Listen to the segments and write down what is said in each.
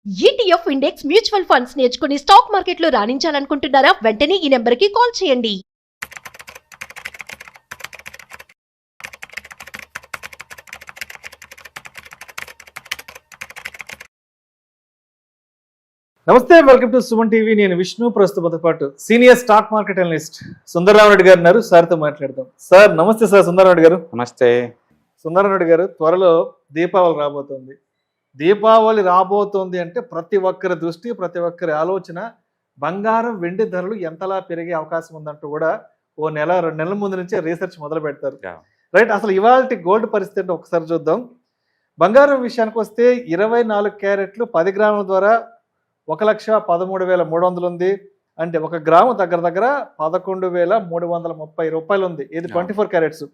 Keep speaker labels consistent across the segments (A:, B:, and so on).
A: ETF index mutual funds నేర్చుకుని stock మార్కెట్లో రాణించాలనుకుంటున్నారా? వెంటనే ఈ నెంబర్కి కాల్ చేయండి.
B: నమస్తే, వెల్కమ్ టు సుమన్ టీవీ. నేను విష్ణు. ప్రస్తుతంతో పాటు senior stock market analyst Sundararamareddy గారు ఉన్నారు. సార్తో మాట్లాడదాం. సార్ నమస్తే. సార్ సుందరరామరెడ్డి గారు
C: నమస్తే.
B: సుందరరామరెడ్డి గారు, త్వరలో దీపావళి రాబోతోంది. దీపావళి రాబోతోంది అంటే ప్రతి ఒక్కరి దృష్టి, ప్రతి ఒక్కరి ఆలోచన బంగారం వెండి ధరలు ఎంతలా పెరిగే అవకాశం ఉందంటూ కూడా ఓ నెల 2 నెలల ముందు నుంచే రీసెర్చ్ మొదలు పెడతారు. రైట్. అసలు ఇవాళ గోల్డ్ పరిస్థితి ఒకసారి చూద్దాం. బంగారం విషయానికి వస్తే 24 క్యారెట్లు 10 గ్రాముల ద్వారా 1,13,300 ఉంది. అంటే 1 గ్రాము దగ్గర దగ్గర 11,330 రూపాయలు ఉంది. ఇది 24 క్యారెట్స్.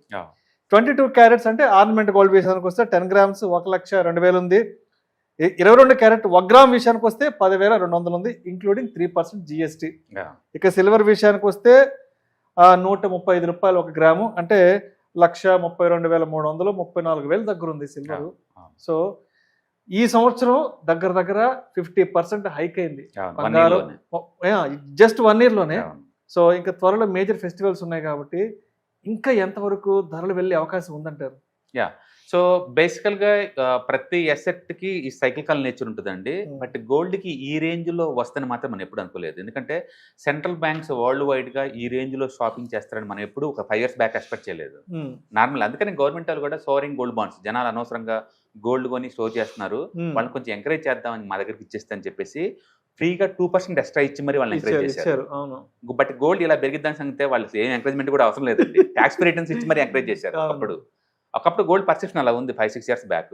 B: 22 క్యారెట్స్ అంటే ఆర్నమెంట్ గోల్డ్ విషయానికి వస్తే 10 గ్రామ్స్ 1,02,000 ఉంది. 22 క్యారెట్ 1 గ్రామ్ విషయానికి వస్తే 10,200 ఉంది, ఇంక్లూడింగ్ 3% జిఎస్టీ. ఇక సిల్వర్ విషయానికి వస్తే 135 రూపాయలు 1 గ్రాము, అంటే 1,32,300, 34,000 దగ్గర ఉంది సిల్వర్. సో ఈ సంవత్సరం దగ్గర దగ్గర 50% హైక్ అయింది బంగారం, జస్ట్ 1 year లోనే. సో ఇంకా త్వరలో మేజర్ ఫెస్టివల్స్ ఉన్నాయి కాబట్టి ఇంకా ఎంతవరకు ధరలు వెళ్ళే అవకాశం ఉందంటారు?
C: సో బేసికల్గా ప్రతి ఎసెట్కి ఈ సైకిల్ నేచర్ ఉంటుందండి. బట్ గోల్డ్కి ఈ రేంజ్లో వస్తుందని మాత్రం మనం ఎప్పుడు అనుకోలేదు. ఎందుకంటే సెంట్రల్ బ్యాంక్స్ వరల్డ్ వైడ్గా ఈ రేంజ్లో షాపింగ్ చేస్తారని మనం ఎప్పుడు ఒక 5 years బ్యాక్ ఎక్స్పెక్ట్ చేయలేదు నార్మల్. అందుకని గవర్నమెంట్ వాళ్ళు కూడా సోవరింగ్ గోల్డ్ బాండ్స్, జనాలు అనవసరంగా గోల్డ్ కొని స్టోర్ చేస్తున్నారు, వాళ్ళని కొంచెం ఎంకరేజ్ చేద్దామని మా దగ్గరికి ఇచ్చేస్తే అని చెప్పేసి ఫ్రీగా 2% ఎక్స్ట్రా ఇచ్చి మరి వాళ్ళని ఎంకరేజ్ చేశారు. బట్ గోల్డ్ ఇలా పెరిగిద్దాని సంగతే వాళ్ళు ఏం ఎంకరేజ్మెంట్ కూడా అవసరం లేదండి. ట్యాక్స్ రిటర్న్స్ ఇచ్చి మరి ఎంకరేజ్ చేశారు. ఒకప్పుడు గోల్డ్ పర్సెప్షన్ అలా ఉంది 5-6 years back.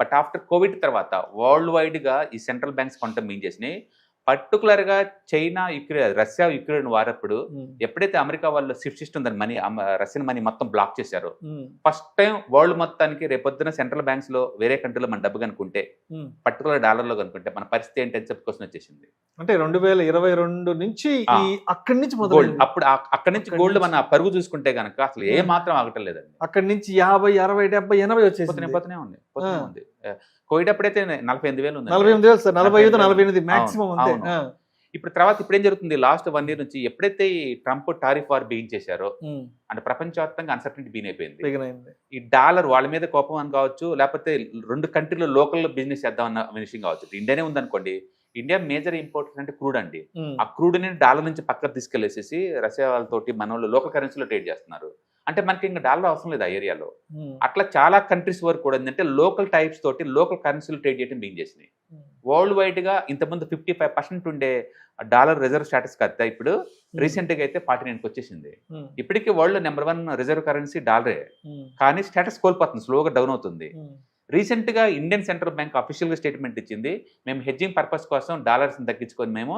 C: But after Covid తర్వాత వరల్డ్ వైడ్ గా ఈ సెంట్రల్ బ్యాంక్స్ కొంత మీన్ చేసినాయి. పర్టికులర్ గా చైనా, రష్యా యుక్రెయిన్ వారప్పుడు ఎప్పుడైతే అమెరికా వాళ్ళు shift system money, Russian money మొత్తం బ్లాక్ చేశారో, ఫస్ట్ టైం వరల్డ్ మొత్తానికి రేపొద్దున సెంట్రల్ బ్యాంక్స్ లో వేరే కంట్రీలో మన డబ్బు కనుకుంటే, పర్టికులర్ డాలర్లో కనుకుంటే మన పరిస్థితి ఏంటని చెప్పి క్వశ్చన్ వచ్చేసింది.
B: అంటే 2022 నుంచి అక్కడి నుంచి
C: గోల్డ్, అప్పుడు అక్కడి నుంచి గోల్డ్ మన పరుగు చూసుకుంటే కనుక అసలు ఏ మాత్రం ఆగటం లేదండి.
B: అక్కడి నుంచి 50, 60, 70, 80 వచ్చేసి
C: పోతూనే ఉంది. కోవిడ్ అప్పుడైతే 48,000 ఉంది.
B: 48,000 సార్, 45, 48 మాక్సిమం ఉంది.
C: ఇప్పుడు ఏం జరుగుతుంది, లాస్ట్ 1 year నుంచి ఎప్పుడైతే ఈ ట్రంప్ టారిఫ్ వార్ బిగించేశారో అంటే ప్రపంచవ్యాప్తంగా అన్సర్టనిటీ బిగిన్ అయిపోయింది. ఈ డాలర్ వాళ్ళ మీద కోపం అని కావచ్చు, లేకపోతే 2 కంట్రీలో లోకల్ బిజినెస్ చేద్దాం అన్న విషయం కావచ్చు. ఇండియానే ఉందనుకోండి, ఇండియా మేజర్ ఇంపోర్టెన్స్ అంటే క్రూడ్ అండి. ఆ క్రూడ్ ని డాలర్ నుంచి పక్కకు తీసుకెళ్లేసేసి రష్యా వాళ్ళతోటి మన వాళ్ళు లోకల్ కరెన్సీలో ట్రేడ్ చేస్తున్నారు. అంటే మనకి ఇంకా డాలర్ అవసరం లేదు ఆ ఏరియాలో. అట్లా చాలా కంట్రీస్ వరకు కూడా ఏంటంటే లోకల్ టైప్స్ తోటి లోకల్ కరెన్సీలు ట్రేడ్ చేయడం బిగిన్ చేసినాయి. వరల్డ్ వైడ్ గా ఇంతకుముందు 55% ఉండే డాలర్ రిజర్వ్ స్టేటస్ కదా ఇప్పుడు రీసెంట్ గా అయితే 49కి వచ్చేసింది. ఇప్పటికీ వరల్డ్ నెంబర్ 1 రిజర్వ్ కరెన్సీ డాలరే, కానీ స్టేటస్ కోల్పోతుంది, స్లోగా డౌన్ అవుతుంది. రీసెంట్ గా ఇండియన్ సెంట్రల్ బ్యాంక్ అఫీషియల్ గా స్టేట్మెంట్ ఇచ్చింది, మేము హెడ్జింగ్ పర్పస్ కోసం డాలర్స్ తగ్గించుకొని మేము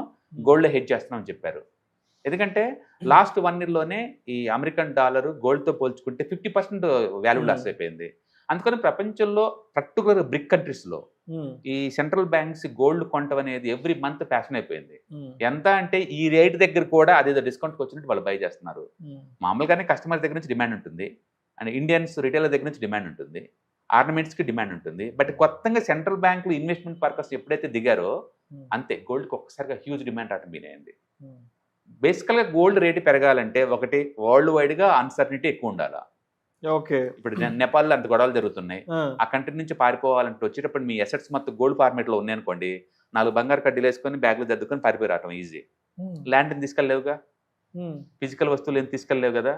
C: గోల్డ్ హెడ్జ్ చేస్తున్నాం చెప్పారు. ఎందుకంటే లాస్ట్ 1 year లోనే ఈ అమెరికన్ డాలర్ గోల్డ్ తో పోల్చుకుంటే 50% వాల్యూ లాస్ అయిపోయింది. అందుకని ప్రపంచంలో పర్టికులర్ బ్రిక్ కంట్రీస్ లో ఈ సెంట్రల్ బ్యాంక్స్ గోల్డ్ కొనటం అనేది ఎవ్రీ మంత్ ఫ్యాషన్ అయిపోయింది. ఎంత అంటే ఈ రేట్ దగ్గర కూడా అదేదో డిస్కౌంట్కి వచ్చినట్టు వాళ్ళు బై చేస్తున్నారు. మామూలుగానే కస్టమర్ దగ్గర నుంచి డిమాండ్ ఉంటుంది, అండ్ ఇండియన్స్ రిటైలర్ దగ్గర నుంచి డిమాండ్ ఉంటుంది, ఆర్నమెంట్స్కి డిమాండ్ ఉంటుంది. బట్ కొత్తగా సెంట్రల్ బ్యాంకులు ఇన్వెస్ట్మెంట్ పర్పస్ ఎప్పుడైతే దిగారో అంతే గోల్డ్కి ఒక్కసారిగా హ్యూజ్ డిమాండ్ రావడం అయింది. బేసికల్గా గోల్డ్ రేటు పెరగాలంటే ఒకటి వరల్డ్ వైడ్గా అన్సర్టనిటీ ఎక్కువ ఉండాలా. ఇప్పుడు నేపాల్లో అంత గొడవలు జరుగుతున్నాయి, ఆ కంట్రీ నుంచి పారిపోవాలంటే వచ్చేటప్పుడు మీ అసెట్స్ మొత్తం గోల్డ్ ఫార్మేట్ లో ఉన్నాయి అనుకోండి, 4 బంగారు కడ్డీలు వేసుకొని బ్యాగ్లు దద్దుకొని పారిపోయి రావటం ఈజీ. ల్యాండ్ని తీసుకెళ్ళలేవుగా, ఫిజికల్ వస్తువులు ఏం తీసుకెళ్ళలేవు కదా,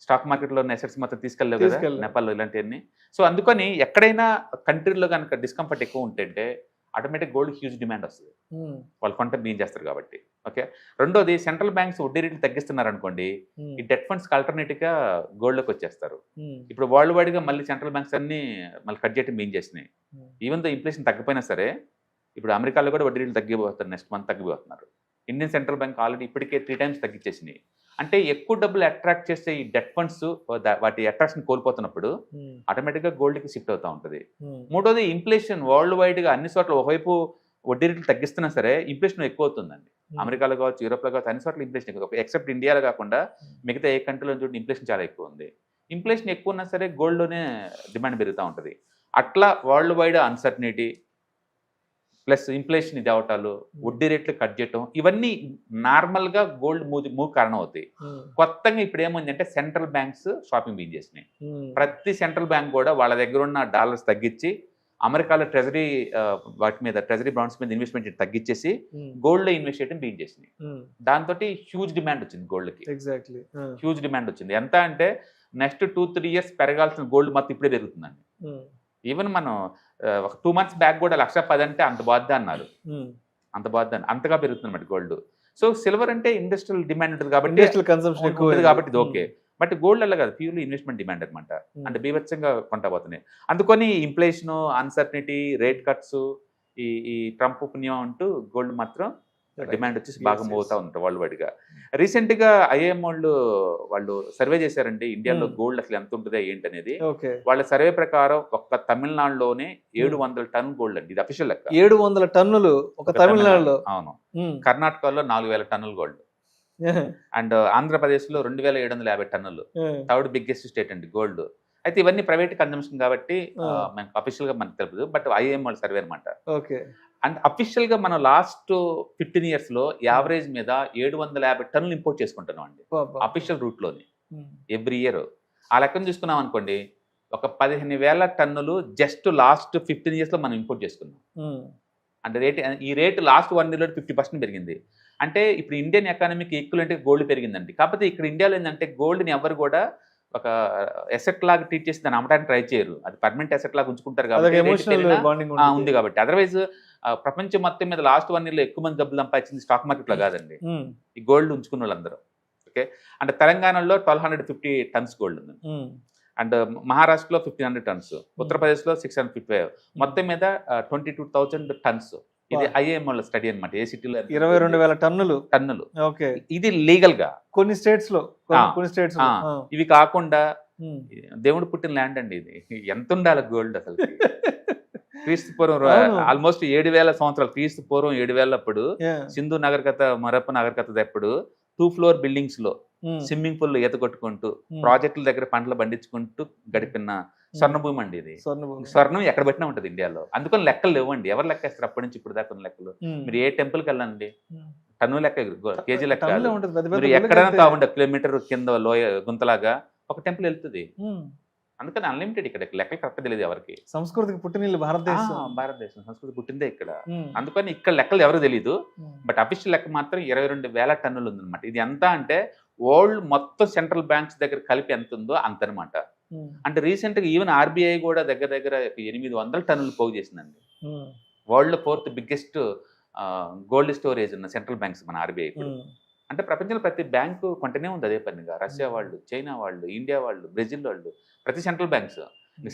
C: స్టాక్ మార్కెట్లో ఉన్న అసెట్స్ మొత్తం తీసుకెళ్ళలేవు కదా నేపాల్లో ఇలాంటివన్నీ. సో అందుకని ఎక్కడైనా కంట్రీలో కనుక డిస్కంఫర్ట్ ఎక్కువ ఉంటే ఆటోమేటిక్ గోల్డ్ హ్యూజ్ డిమాండ్ వస్తుంది, వాళ్ళు కొంట బిగిన్ చేస్తారు కాబట్టి. ఓకే, రెండోది సెంట్రల్ బ్యాంక్స్ వడ్డీ రేట్లు తగ్గిస్తున్నారు అనుకోండి, ఈ డెట్ ఫండ్స్ ఆల్టర్నేటివ్ గా గోల్డ్ లోకి వచ్చేస్తారు. ఇప్పుడు వరల్డ్ వైడ్ గా మళ్ళీ సెంట్రల్ బ్యాంక్స్ అన్ని మళ్ళీ కట్ చేయడం బిగిన్ చేసినాయి. ఈవెన్ దో ఇన్ఫ్లేషన్ తగ్గిపోయినా సరే ఇప్పుడు అమెరికాలో కూడా వడ్డీ రేట్లు తగ్గిపోతారు, నెక్స్ట్ మంత్ తగ్గిపోతున్నారు. ఇండియన్ సెంట్రల్ బ్యాంక్ ఆల్రెడీ ఇప్పటికే 3 times తగ్గించేసినాయి. అంటే ఎక్కువ డబ్బులు అట్రాక్ట్ చేసే ఈ డెట్ ఫండ్స్ వాటి అట్రాక్షన్ కోల్పోతున్నప్పుడు ఆటోమేటిక్గా గోల్డ్కి షిఫ్ట్ అవుతూ ఉంటుంది. మూడోది ఇన్ఫ్లేషన్ వరల్డ్ వైడ్ గా అన్ని చోట్ల ఒకవైపు వడ్డీ రేట్లు తగ్గిస్తున్నా సరే ఇన్ఫ్లేషన్ ఎక్కువ అవుతుందండి. అమెరికాలో కావచ్చు, యూరోప్లో కావచ్చు, అన్ని చోట్ల ఇన్ఫ్లేషన్ ఎక్కువ, ఎక్సెప్ట్ ఇండియాలో కాకుండా మిగతా ఏ కంట్రీలో చూడండి ఇన్ఫ్లేషన్ చాలా ఎక్కువ ఉంది. ఇన్ఫ్లేషన్ ఎక్కువ ఉన్నా సరే గోల్డ్లోనే డిమాండ్ పెరుగుతూ ఉంటుంది. అట్లా world wide uncertainty plus inflation ఇది అవటాలు, వడ్డీ రేట్లు కట్ చేయటం, ఇవన్నీ నార్మల్గా గోల్డ్ మూవ్ కారణం అవుతాయి. కొత్తగా ఇప్పుడు ఏముందంటే సెంట్రల్ బ్యాంక్స్ షాపింగ్ బిగిన్ చేసినాయి. ప్రతి సెంట్రల్ బ్యాంక్ కూడా వాళ్ళ దగ్గర ఉన్న డాలర్స్ తగ్గించి అమెరికాలో ట్రెజరీ వాటి మీద ట్రెజరీ బాండ్స్ మీద ఇన్వెస్ట్మెంట్ తగ్గించేసి గోల్డ్ లో ఇన్వెస్ట్ చేయడం బిగిన్ చేసినాయి. దాంతో హ్యూజ్ డిమాండ్ వచ్చింది గోల్డ్కి.
B: ఎగ్జాక్ట్లీ
C: హ్యూజ్ డిమాండ్ వచ్చింది. ఎంత అంటే నెక్స్ట్ 2-3 years పెరగాల్సిన గోల్డ్ మొత్తం ఇప్పుడే పెరుగుతుందండి. ఈవెన్ మనం ఒక 2 months బ్యాక్ కూడా 1,10,000 అంటే అంత బాధ్యత అన్నారు. అంత బాధ్యత అంతగా పెరుగుతుంది అన్నమాట గోల్డ్. సో సిల్వర్ అంటే ఇండస్ట్రియల్ డిమాండ్ ఉంటుంది కాబట్టి ఇది ఓకే. బట్ గోల్డ్ అలా కాదు, ప్యూర్లీ ఇన్వెస్ట్మెంట్ డిమాండ్ అనమాట. అంటే బీభత్సంగా కొంటపోతున్నాయి. అందుకని ఇన్ఫ్లేషన్, అన్సర్టనిటీ, రేట్ కట్స్, ఈ ట్రంప్ పుణ్యం అంటూ గోల్డ్ మాత్రం డిమాండ్ వచ్చేసి బాగా మూవ్ అవుతా ఉంటారు వరల్డ్ వైడ్ గా. రీసెంట్ గా ఐఎం వాళ్ళు సర్వే చేశారండి ఇండియాలో గోల్డ్ అసలు ఎంత ఉంటుందో ఏంటి అనేది. వాళ్ళ సర్వే ప్రకారం ఒక్క తమిళనాడులోనే 700 టన్నులు గోల్డ్ అండి. ఇది అఫీషియల్ లెక్క.
B: 700 టన్నులు ఒక తమిళనాడులో.
C: అవును. కర్ణాటకలో 4,000 టన్నులు గోల్డ్. అండ్ ఆంధ్రప్రదేశ్ లో 2,750 టన్నులు. థర్డ్ బిగ్గెస్ట్ స్టేట్ అండి గోల్డ్. అయితే ఇవన్నీ ప్రైవేట్ కన్జంప్షన్ కాబట్టి మనకు అఫీషియల్ గా మనకు తెలుపుదు. బట్ ఐఎం వాళ్ళ సర్వే అనమాట. అండ్ అఫీషియల్ గా మనం లాస్ట్ 15 years లో యావరేజ్ మీద 750 టన్నులు ఇంపోర్ట్ చేసుకుంటున్నాం అండి అఫీషియల్ రూట్ లోని ఎవ్రీ ఇయర్. ఆ లెక్కను చూసుకున్నాం అనుకోండి, ఒక 15,000 టన్నులు జస్ట్ లాస్ట్ 15 years లో మనం ఇంపోర్ట్ చేసుకున్నాం. అంటే ఈ రేట్ లాస్ట్ 1 year లో 50% పెరిగింది. అంటే ఇప్పుడు ఇండియన్ ఎకానమీకి ఈక్వలెంట్ గోల్డ్ పెరిగిందండి. కాకపోతే ఇక్కడ ఇండియాలో ఏంటంటే గోల్డ్ని ఎవరు కూడా ఒక ఎసెట్ లాగా ట్రీట్ చేసి దాన్ని అమ్మడానికి ట్రై చేయరు. అది పర్మనెంట్ ఎసెట్ లాగా ఉంచుకుంటారు కాబట్టి ఉంది కాబట్టి. అదర్వైజ్ ప్రపంచం మొత్తం మీద లాస్ట్ 1 year లో ఎక్కువ మంది డబ్బులు సంపాదించింది స్టాక్ మార్కెట్ లో కాదండి, ఈ గోల్డ్ ఉంచుకున్న వాళ్ళందరూ. ఓకే. అంటే తెలంగాణలో 1,250 tons గోల్డ్ ఉంది. అండ్ మహారాష్ట్రలో 1,500 tons, ఉత్తరప్రదేశ్ లో 655, మొత్తం మీద 22,000 tons. ఇది ఐఏఎం వాళ్ళ స్టడీ అనమాట. ఏ సిటీలో
B: 22,000 టన్నులు.
C: ఇది లీగల్ గా కొన్ని
B: స్టేట్స్ లో.
C: ఇవి కాకుండా దేవుడు పుట్టిన ల్యాండ్ అండి ఇది. ఎంత ఉండాలి గోల్డ్ అసలు. క్రీస్తు పూర్వం ఆల్మోస్ట్ 7,000 సంవత్సరాలు. క్రీస్తు పూర్వం 7,000 అప్పుడు సింధు నాగరికత, మరప్ప నాగరికత అప్పుడు 2 floor బిల్డింగ్స్ లో స్విమ్మింగ్ పూల్ ఈత కొట్టుకుంటూ ప్రాజెక్టుల దగ్గర పంటలు పండించుకుంటూ గడిపిన స్వర్ణభూమి అండి ఇది. స్వర్ణం ఎక్కడ పెట్టినా ఉంటుంది ఇండియాలో. అందుకని లెక్కలు లేవండి. ఎవరు లెక్కేస్తారు అప్పటి నుంచి ఇప్పుడు దాకా ఉన్న లెక్కలు? మీరు ఏ టెంపుల్కి వెళ్ళండి, టన్ను లెక్క, కేజీ లెక్క. మీరు ఎక్కడైనా కావండి, కిలోమీటర్ కింద లోయ గుంతలాగా ఒక టెంపుల్ వెళ్తుంది. అందుకని అన్లిమిటెడ్. ఇక్కడ లెక్కలు కరెక్ట్ తెలియదు ఎవరికి.
B: సంస్కృతికి పుట్టిన
C: భారతదేశం సంస్కృతి పుట్టిందే ఇక్కడ. అందుకని ఇక్కడ లెక్కలు ఎవరు తెలియదు. బట్ అఫీషియల్ లెక్క మాత్రం 22,000 టన్నులు ఉందన్నమాట. ఇది ఎంత అంటే వరల్డ్ మొత్తం సెంట్రల్ బ్యాంక్స్ దగ్గర కలిపి ఎంత ఉందో అంత అనమాట. అంటే రీసెంట్ గా ఈవెన్ ఆర్బీఐ కూడా దగ్గర 800 టన్నులు పోగు చేసిందండి. World 4th biggest gold storage ఉన్న సెంట్రల్ బ్యాంక్స్ మన ఆర్బీఐ. అంటే ప్రపంచంలో ప్రతి బ్యాంకు కొంటనే ఉంది అదే పనిగా. రష్యా వాళ్ళు, చైనా వాళ్ళు, ఇండియా వాళ్ళు, బ్రెజిల్ వాళ్ళు, ప్రతి సెంట్రల్ బ్యాంక్స్.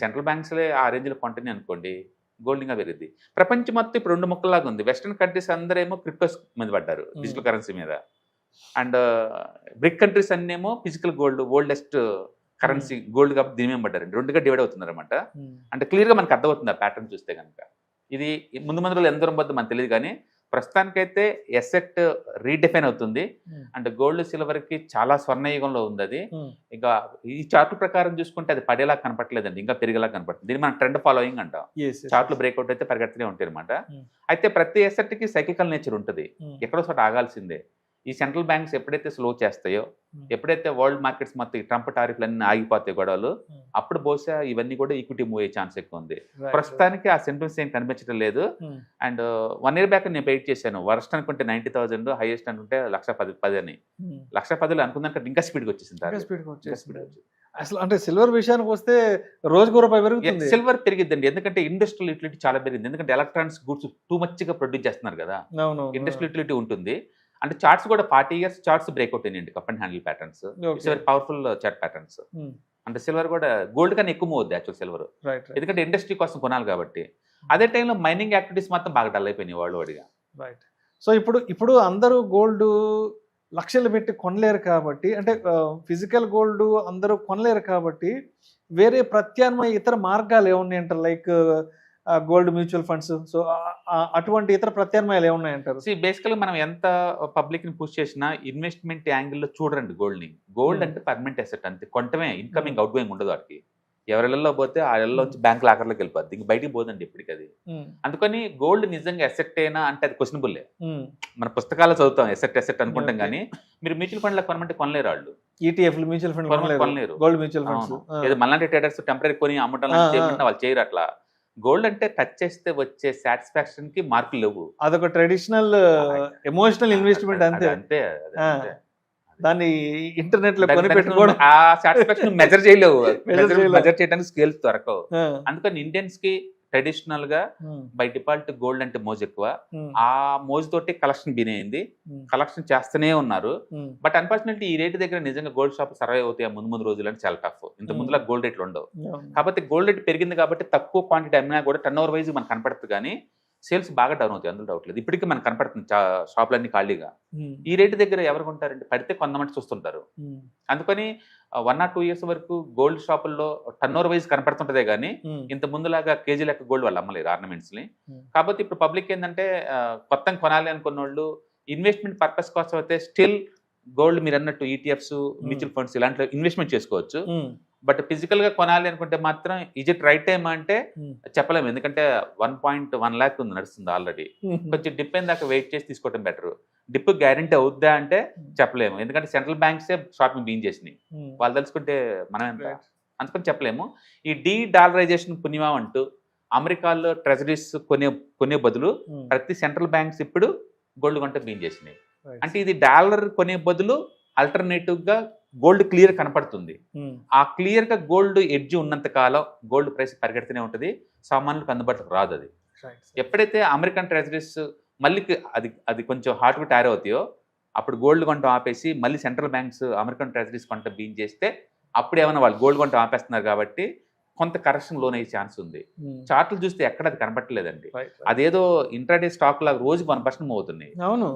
C: సెంట్రల్ బ్యాంక్స్లే ఆ రేంజ్లో కొంటనే అనుకోండి, గోల్డ్ ఇంకా పెరిగింది. ప్రపంచం మొత్తం ఇప్పుడు 2 ముక్కలాగా ఉంది. వెస్టర్న్ కంట్రీస్ అందరేమో క్రిప్టోస్ మీద పడ్డారు, డిజిటల్ కరెన్సీ మీద. అండ్ బ్రిక్ కంట్రీస్ అన్నేమో physical gold, oldest currency gold కాబట్టి దీని మీద పడ్డారు. 2గా డివైడ్ అవుతున్నారు అనమాట. అంటే క్లియర్గా మనకు అర్థమవుతుంది ఆ ప్యాటర్న్ చూస్తే కనుక. ఇది ముందు ముందులో ఎంత దూరం పోతుందో మనకు తెలియదు, కానీ ప్రస్తుతానికైతే ఎసెట్ రీడిఫైన్ అవుతుంది. అండ్ గోల్డ్ సిల్వర్ కి చాలా స్వర్ణయుగంలో ఉంది అది. ఇక ఈ చార్ట్ ప్రకారం చూసుకుంటే అది పడేలా కనపట్లేదండి, ఇంకా పెరిగేలా కనపడుతుంది. దీన్ని మనం ట్రెండ్ ఫాలోయింగ్ అంటాం. చార్ట్లు బ్రేక్అవుట్ అయితే పరిగెడుతూనే ఉంటాయి అనమాట. అయితే ప్రతి ఎసెట్ కి సైకికల్ నేచర్ ఉంటుంది, ఎక్కడో చోట ఆగాల్సిందే. ఈ సెంట్రల్ బ్యాంక్స్ ఎప్పుడైతే స్లో చేస్తాయో, ఎప్పుడైతే వరల్డ్ మార్కెట్స్ మొత్తం ట్రంప్ టారిఫ్లు అన్ని ఆగిపోతాయి గొడవలు, అప్పుడు బహుశా ఇవన్నీ కూడా ఈక్విటీ మూవ్ అయ్యే ఛాన్స్ ఎక్కువ ఉంది. ప్రస్తుతానికి ఆ సెంటెన్స్ ఏం కనిపించడం లేదు. అండ్ 1 year బ్యాక్ నేను వెయిట్ చేశాను. వర్స్ట్ అనుకుంటే 90,000, హైయెస్ట్ అనుకుంటే 1,10,000 అని. 1,10,000 అనుకున్నాక ఇంకా స్పీడ్గా వచ్చేసింది.
B: అసలు అంటే సిల్వర్ విషయానికి వస్తే రోజుకు రూపాయి పెరుగుతుంది.
C: సిల్వర్ పెరిగిద్దండి, ఎందుకంటే ఇండస్ట్రియల్ యూటిలిటీ చాలా పెరిగింది. ఎందుకంటే ఎలక్ట్రానిక్స్ గూడ్స్ టూ మచ్గా ప్రొడ్యూస్ చేస్తున్నారు కదా, ఇండస్ట్రియల్ యూటిలిటీ ఉంటుంది. అంటే చార్ట్స్ కూడా 40 years చార్ట్స్ బ్రేక్అవుట్ అయినాయండి, cup and handle patterns. It's very powerful chart patterns. అంటే సిల్వర్ కూడా గోల్డ్ కన్నా ఎక్కువ అవుద్ది యాక్చువల్ సిల్వర్, ఎందుకంటే ఇండస్ట్రీ కోసం కొనాలి కాబట్టి. అదే టైంలో మైనింగ్ యాక్టివిటీస్ మాత్రం బాగా డల్ అయిపోయినాయి వరల్డ్ వైడ్గా.
B: రైట్. సో ఇప్పుడు అందరూ గోల్డ్ లక్షలు పెట్టి కొనలేరు కాబట్టి, అంటే ఫిజికల్ గోల్డ్ అందరూ కొనలేరు కాబట్టి వేరే ప్రత్యామ్నాయ ఇతర మార్గాలు ఏమున్నాయి అంటారు? Like gold mutual funds, so అటువంటి ఇతర ప్రత్యామ్నాయాలు ఏమున్నాయంటారు?
C: బేసికల్గా మనం ఎంత పబ్లిక్ ని పుష్ చేసినా ఇన్వెస్ట్మెంట్ యాంగిల్లో చూడండి గోల్డ్ ని. గోల్డ్ అంటే పర్మనెంట్ అసెట్, అంతే. కొంటమే, ఇన్కమింగ్ అవుట్ గోయింగ్ ఉండదు వాటికి. ఎవరిళ్ళలో పోతే ఆ ఇళ్ళలో వచ్చి బ్యాంక్ లాకర్లోకి వెళ్ళిపోద్ది, ఇంక బయటికి పోదండి ఇప్పటికి అది. అందుకని గోల్డ్ నిజంగా ఎసెట్ అయినా అంటే అది క్వశ్చనబుల్లే. మన పుస్తకాలు చదువుతాం ఎసెట్ అనుకుంటాం, కానీ మీరు మ్యూచువల్ ఫండ్ లో కొనమంటే కొనలేరు వాళ్ళు.
B: ఈటీఎఫ్ మ్యూచువల్ ఫండ్
C: కొనలేరు.
B: గోల్డ్ మ్యూచువల్ ఫండ్స్
C: ఏదో మళ్ళీ ట్రేడర్స్ టెంపరీ కొని అమ్మటం చేయమంటే వాళ్ళు చేయరు అట్లా. గోల్డ్ అంటే టచ్ చేస్తే వచ్చే సాటిస్ఫాక్షన్ కి మార్కులు లేవు.
B: అదొక ట్రెడిషనల్ ఎమోషనల్ ఇన్వెస్ట్మెంట్ అంతే.
C: అంతే
B: దాన్ని ఇంటర్నెట్ లో కొని పెట్టుకోవడం
C: ఆ సాటిస్ఫాక్షన్ మెజర్ చేయలేవు, మెజర్ చేయడానికి స్కేల్స్ దొరకవు. అందుకని ఇండియన్స్ కి ట్రెడిషనల్ గా బై డిఫాల్ట్ గోల్డ్ అంటే మోజు ఎక్కువ. ఆ మోజు తోటి కలెక్షన్ బినైంది, కలెక్షన్ చేస్తూనే ఉన్నారు. బట్ అన్ఫార్చునేట్లీ ఈ రేటు దగ్గర నిజంగా గోల్డ్ షాప్ సర్వైవ్ అవుతాయి ముందు రోజులు అంటే చాలా టఫ్. ఇంత ముందులా గోల్డ్ రేట్లు ఉండవు. కాబట్టి గోల్డ్ రేట్ పెరిగింది కాబట్టి తక్కువ క్వాంటిటీ అమ్మినా కూడా టర్న్ ఓవర్ వైజ్ మనకు కనపడుతుంది, కానీ సేల్స్ బాగా డౌన్ అవుతాయి, అందులో డౌట్ లేదు. ఇప్పటికీ మనకు కనపడుతుంది షాపులన్నీ ఖాళీగా. ఈ రేటు దగ్గర ఎవరు కొంటారంటే పడితే కొంతమంది చూస్తుంటారు. అందుకని 1 or 2 years వరకు గోల్డ్ షాపుల్లో టర్న్ ఓవర్ వైజ్ కనపడుతుంటదే కానీ ఇంత ముందులాగా కేజీ లెక్క గోల్డ్ వాళ్ళు అమ్మలేరు ఆర్నమెంట్స్ ని. కాబట్టి ఇప్పుడు పబ్లిక్ ఏంటంటే కొత్తగా కొనాలి అనుకున్న వాళ్ళు ఇన్వెస్ట్మెంట్ పర్పస్ కోసం అయితే స్టిల్ గోల్డ్ మీరు అన్నట్టు ఈటీఎఫ్స్, మ్యూచువల్ ఫండ్స్ ఇలాంటి ఇన్వెస్ట్మెంట్ చేసుకోవచ్చు. బట్ ఫిజికల్ గా కొనాలి అనుకుంటే మాత్రం ఇజ్ ఇట్ రైట్ టైం అంటే చెప్పలేము, ఎందుకంటే 1.1 lakh ఉంది నడుస్తుంది ఆల్రెడీ. కొంచెం డిప్ అయిన దాకా వెయిట్ చేసి తీసుకోవడం బెటర్. డిప్ గ్యారంటీ అవుద్దా అంటే చెప్పలేము, ఎందుకంటే సెంట్రల్ బ్యాంక్సే షాపింగ్ బీన్ చేసినాయి, వాళ్ళు తెలుసుకుంటే మనం ఎంత, అందుకని చెప్పలేము. ఈ డాలరైజేషన్ పుణ్యమా అంటూ అమెరికాలో ట్రెజరీస్ కొనే బదులు ప్రతి సెంట్రల్ బ్యాంక్స్ ఇప్పుడు గోల్డ్ కొంటే బీన్ చేసినాయి. అంటే ఇది డాలర్ కొనే బదులు ఆల్టర్నేటివ్ గా గోల్డ్ క్లియర్ కనపడుతుంది. ఆ క్లియర్ గా గోల్డ్ ఎడ్జ్ ఉన్నంత కాలం గోల్డ్ ప్రైస్ పరిగెడుతూనే ఉంటుంది, సామాన్యులకు అందుబాటులోకి రాదు. అది ఎప్పుడైతే అమెరికన్ ట్రెజరీస్ మళ్ళీ అది కొంచెం హాట్గా తయారు అవుతాయో అప్పుడు గోల్డ్ కొంటాం ఆపేసి మళ్ళీ సెంట్రల్ బ్యాంక్స్ అమెరికన్ ట్రెజరీస్ కొంట బీన్ చేస్తే అప్పుడు ఏమైనా వాళ్ళు గోల్డ్ కొంటాం ఆపేస్తున్నారు కాబట్టి కొంత కరెక్షన్ లోన్ అయ్యే ఛాన్స్ ఉంది. చార్ట్లు చూస్తే ఎక్కడ అది కనపట్టలేదండి. అదేదో ఇంట్రాడే స్టాక్ లాగా రోజు 1% మూవ్ అవుతున్నాయి.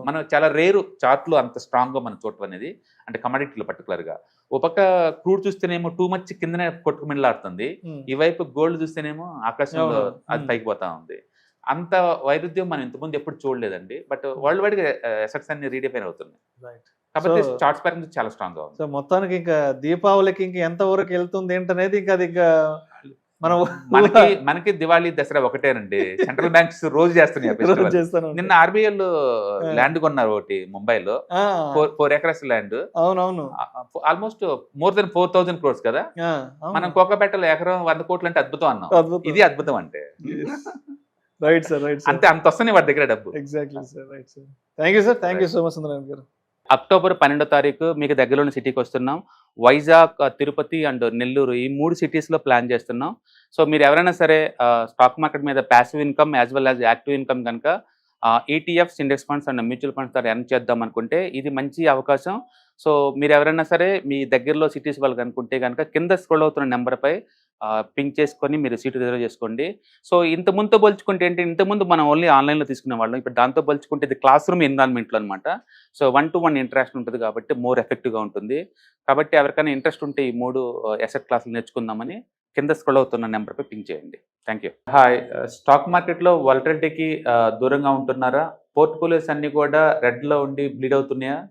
C: మనం చాలా రేరు చార్ట్లు అంత స్ట్రాంగ్ గా మనం చూడటం అనేది, అంటే కమోడిటీలో పర్టికులర్ గా. ఒక పక్క క్రూడ్ చూస్తేనేమో టూ మచ్ కిందనే కొట్టుకుమిళ్ళాడుతుంది, ఈ వైపు గోల్డ్ చూస్తేనేమో ఆకాశంలో అది పైకి పోతా ఉంది. అంత వైరుధ్యం మనం ఇంతకుముందు ఎప్పుడు చూడలేదండి. బట్ వరల్డ్ వైడ్ గా అసెట్స్ అన్ని రీడిఫైన్ అవుతున్నాయి కాబట్టి చార్ట్స్ పరంగా చాలా స్ట్రాంగ్ గా ఉంది.
B: సో మొత్తానికి ఇంకా దీపావళికి ఇంకా ఎంత వరకు వెళ్తుంది ఏంటనేది ఇంకా అది ఇంకా మనం
C: మనకి దివాళీ దసరా ఒకటేనండి. సెంట్రల్ బ్యాంక్స్ రోజు చేస్తున్నాయి. నిన్న ఆర్బీఐ ల్యాండ్ కొన్నారు ఒకటి ముంబైలో, 4 acres ల్యాండ్.
B: అవునవును,
C: ఆల్మోస్ట్ మోర్ దెన్ 4,000 crores కదా. మనం కోకపేటలో ఎకరం 100 కోట్లు అంటే అద్భుతం అన్నాం, ఇది అద్భుతం అంటే.
B: Right sir, right.
C: అంతే, అంత వస్తున్నాయి వాడి దగ్గర డబ్బు.
B: Exactly sir, right sir. Thank you sir, thank you so much Sundararaman గారు.
C: అక్టోబర్ 12వ తారీఖు మీకు దగ్గరలోని సిటీకి వస్తున్నాం. వైజాగ్, తిరుపతి అండ్ నెల్లూరు ఈ 3 cities-లో ప్లాన్ చేస్తున్నాం. సో మీరు ఎవరైనా సరే స్టాక్ మార్కెట్ మీద passive income as well as active income కనుక ETFs, index funds and mutual funds ద్వారా ఎర్న్ చేద్దాం అనుకుంటే ఇది మంచి అవకాశం. సో మీరు ఎవరైనా సరే మీ దగ్గరలో సిటీస్ వాళ్ళు అనుకుంటే కనుక కింద స్క్రోల్ అవుతున్న నెంబర్పై పింక్ చేసుకొని మీరు సీటు రిజర్వ్ చేసుకోండి. సో ఇంతకుముందుతో పోల్చుకుంటే ఏంటి, ఇంతకుముందు మనం ఓన్లీ ఆన్లైన్లో తీసుకునే వాళ్ళం, ఇప్పుడు దాంతో పోల్చుకుంటే ఇది క్లాస్ రూమ్ ఎన్విరాన్మెంట్లో అనమాట. సో 1-to-1 ఇంటరాక్షన్ ఉంటుంది కాబట్టి మోర్ ఎఫెక్టివ్గా ఉంటుంది. కాబట్టి ఎవరికైనా ఇంట్రెస్ట్ ఉంటే ఈ 3 అసెట్ క్లాసులు నేర్చుకుందామని కింద స్క్రోల్ అవుతున్న నెంబర్పై పింక్ చేయండి. Thank you. హాయ్, స్టాక్ మార్కెట్లో వాలటిలిటీకి దూరంగా ఉంటున్నారా? పోర్ట్ఫోలియోస్ అన్ని కూడా రెడ్లో ఉండి బ్లీడ్ అవుతున్నాయా?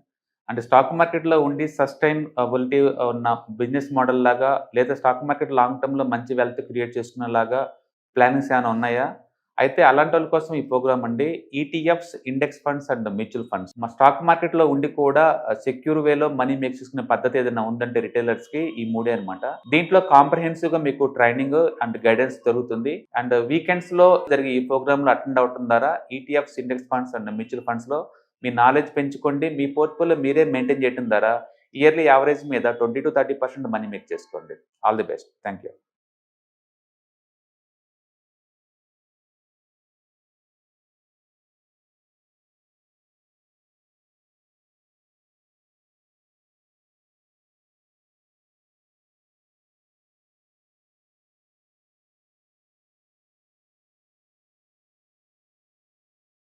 C: అంటే స్టాక్ మార్కెట్లో ఉండి సస్టైనబిలిటీ ఉన్న బిజినెస్ మోడల్ లాగా, లేదా స్టాక్ మార్కెట్ లాంగ్ టర్మ్లో మంచి వెల్త్ క్రియేట్ చేసుకునేలాగా ప్లానింగ్స్ ఏమైనా ఉన్నాయా? అయితే అలాంటి వాళ్ళ కోసం ఈ ప్రోగ్రామ్ అండి, ETFs, index funds and mutual funds. మా స్టాక్ మార్కెట్లో ఉండి కూడా సెక్యూర్ వేలో మనీ మేక్ చేసుకునే పద్ధతి ఏదైనా ఉందంటే రిటైలర్స్కి ఈ 3 అనమాట. దీంట్లో కాంప్రహెన్సివ్గా మీకు ట్రైనింగ్ అండ్ గైడెన్స్ జరుగుతుంది. అండ్ వీకెండ్స్లో జరిగే ఈ ప్రోగ్రామ్లో అటెండ్ అవడం ద్వారా ETFs, index funds and mutual ఫండ్స్లో మీ నాలెడ్జ్ పెంచుకోండి. మీ పోర్ట్ఫోలియో మీరే మెయింటైన్ చేయడం ద్వారా ఇయర్లీ యావరేజ్ మీద 20 to 30% మనీ మేక్ చేసుకోండి. All the best. Thank you.